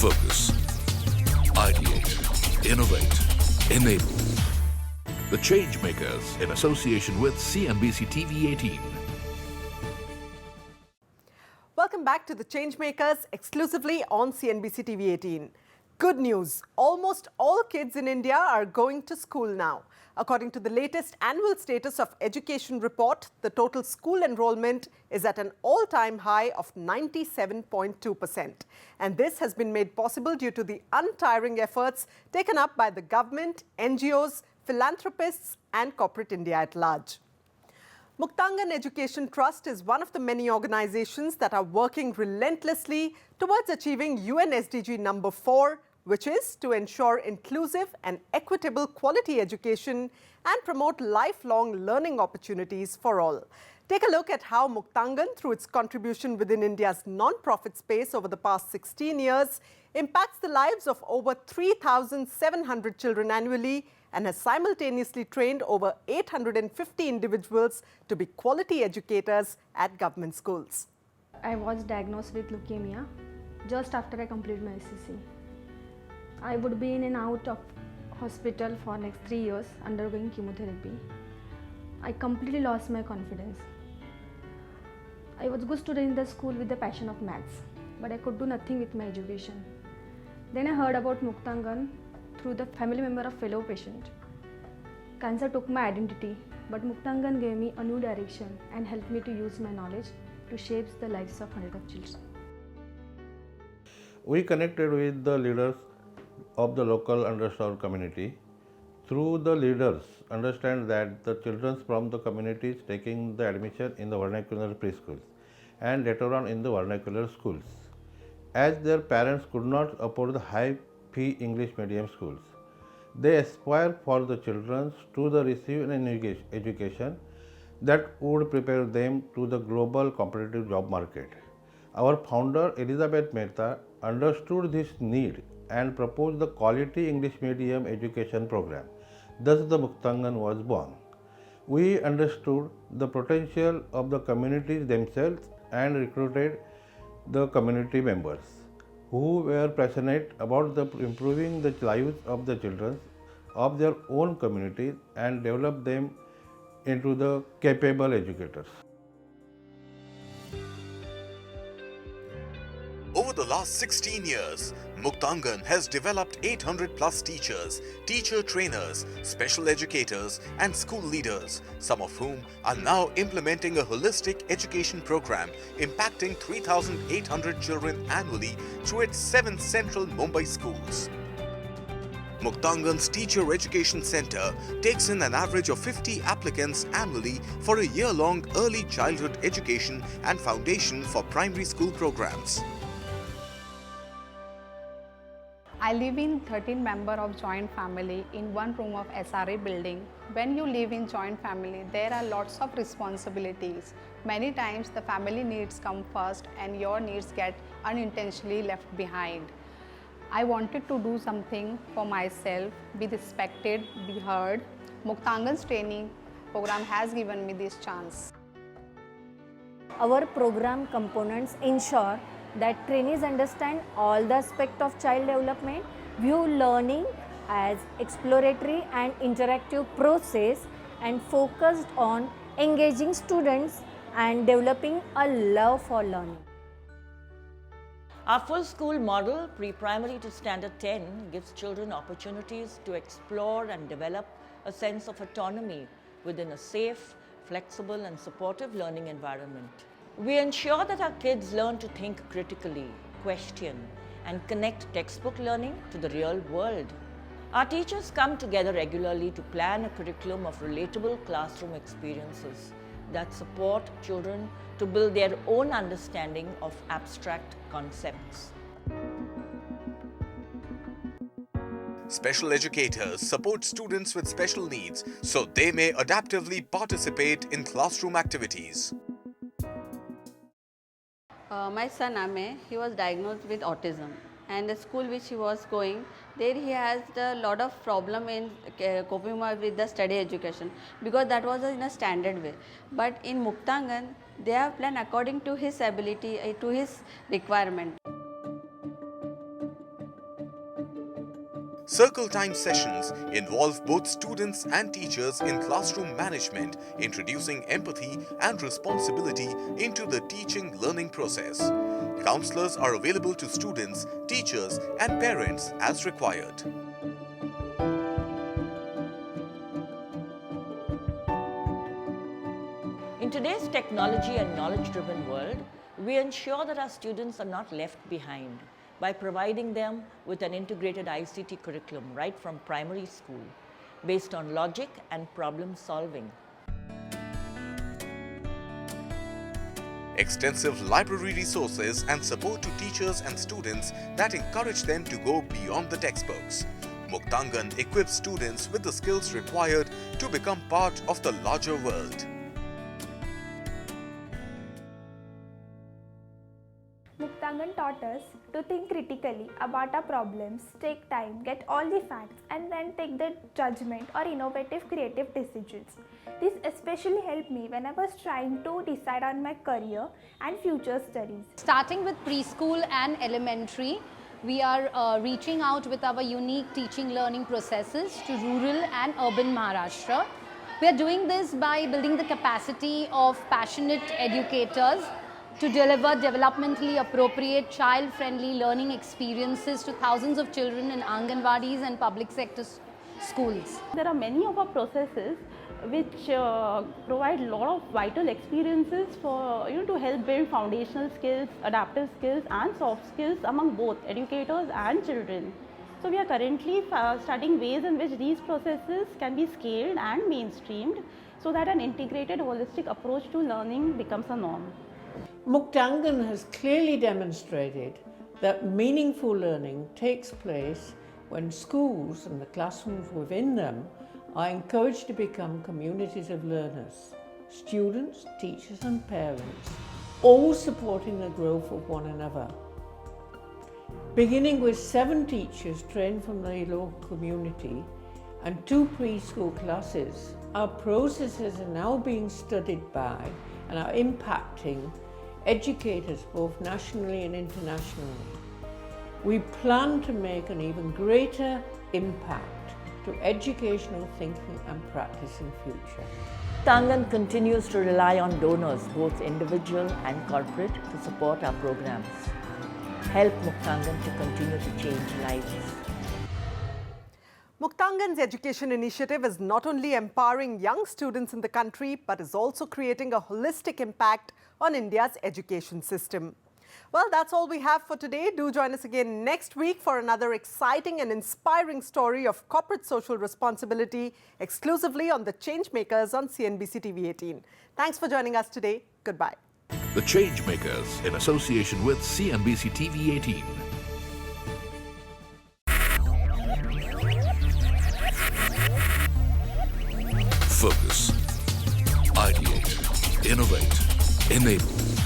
Focus. Ideate. Innovate. Enable. The Changemakers in association with CNBC TV18. Welcome back to the Changemakers exclusively on CNBC TV18. Good news, almost all kids in India are going to school now. According to the latest annual status of education report, the total school enrollment is at an all-time high of 97.2%. And this has been made possible due to the untiring efforts taken up by the government, NGOs, philanthropists and corporate India at large. Muktangan Education Trust is one of the many organizations that are working relentlessly towards achieving UN SDG number 4, which is to ensure inclusive and equitable quality education and promote lifelong learning opportunities for all. Take a look at how Muktangan, through its contribution within India's non-profit space over the past 16 years, impacts the lives of over 3,700 children annually and has simultaneously trained over 850 individuals to be quality educators at government schools. I was diagnosed with leukemia just after I completed my SSC. I would be in and out of hospital for next 3 years undergoing chemotherapy. I completely lost my confidence. I was a good student in the school with the passion of maths, but I could do nothing with my education. Then I heard about Muktangan through the family member of fellow patient. Cancer took my identity, but Muktangan gave me a new direction and helped me to use my knowledge to shape the lives of hundreds of children. We connected with the leaders of the local underserved community. Through the leaders, understand that the children from the communities taking the admission in the vernacular preschools and later on in the vernacular schools, as their parents could not afford the high fee English medium schools. They aspire for the children to receive an education that would prepare them to the global competitive job market. Our founder Elizabeth Mehta understood this need and proposed the quality English medium education program. Thus the Muktangan was born. We understood the potential of the communities themselves and recruited the community members who were passionate about improving the lives of the children of their own communities and develop them into the capable educators. Over the last 16 years, Muktangan has developed 800 plus teachers, teacher trainers, special educators and school leaders, some of whom are now implementing a holistic education program impacting 3,800 children annually through its 7 central Mumbai schools. Muktangan's Teacher Education Center takes in an average of 50 applicants annually for a year-long early childhood education and foundation for primary school programs. I live in 13 member of joint family in one room of SRA building. When you live in joint family, there are lots of responsibilities. Many times the family needs come first and your needs get unintentionally left behind. I wanted to do something for myself, be respected, be heard. Muktangan's training program has given me this chance. Our program components ensure that trainees understand all the aspects of child development, view learning as exploratory and interactive process, and focused on engaging students and developing a love for learning. Our full school model, pre-primary to standard 10, gives children opportunities to explore and develop a sense of autonomy within a safe, flexible and supportive learning environment. We ensure that our kids learn to think critically, question and connect textbook learning to the real world. Our teachers come together regularly to plan a curriculum of relatable classroom experiences that support children to build their own understanding of abstract concepts. Special educators support students with special needs so they may adaptively participate in classroom activities. My son Ame, he was diagnosed with autism, and the school which he was going, there he has a lot of problem in coping with the study education, because that was in a standard way. But in Muktangan, they have planned according to his ability, to his requirement. Circle time sessions involve both students and teachers in classroom management, introducing empathy and responsibility into the teaching learning process. Counselors are available to students, teachers, and parents as required. In today's technology and knowledge-driven world, we ensure that our students are not left behind by providing them with an integrated ICT curriculum right from primary school, based on logic and problem solving. Extensive library resources and support to teachers and students that encourage them to go beyond the textbooks. Muktangan equips students with the skills required to become part of the larger world. Muktangan taught us to think critically about our problems, take time, get all the facts, and then take the judgment or innovative creative decisions. This especially helped me when I was trying to decide on my career and future studies. Starting with preschool and elementary, we are reaching out with our unique teaching learning processes to rural and urban Maharashtra. We are doing this by building the capacity of passionate educators to deliver developmentally appropriate, child-friendly learning experiences to thousands of children in Anganwadis and public sector schools. There are many of our processes which provide a lot of vital experiences for to help build foundational skills, adaptive skills and soft skills among both educators and children. So we are currently studying ways in which these processes can be scaled and mainstreamed so that an integrated holistic approach to learning becomes a norm. Muktangan has clearly demonstrated that meaningful learning takes place when schools and the classrooms within them are encouraged to become communities of learners, students, teachers and parents, all supporting the growth of one another. Beginning with 7 teachers trained from the local community and 2 preschool classes, our processes are now being studied by and are impacting educators both nationally and internationally. We plan to make an even greater impact to educational thinking and practice in future. Muktangan continues to rely on donors, both individual and corporate, to support our programs. Help Muktangan to continue to change lives. Muktangan's education initiative is not only empowering young students in the country, but is also creating a holistic impact on India's education system. Well, that's all we have for today. Do join us again next week for another exciting and inspiring story of corporate social responsibility exclusively on The Changemakers on CNBC TV18. Thanks for joining us today. Goodbye. The Changemakers in association with CNBC TV18. Focus, ideate, innovate, enable.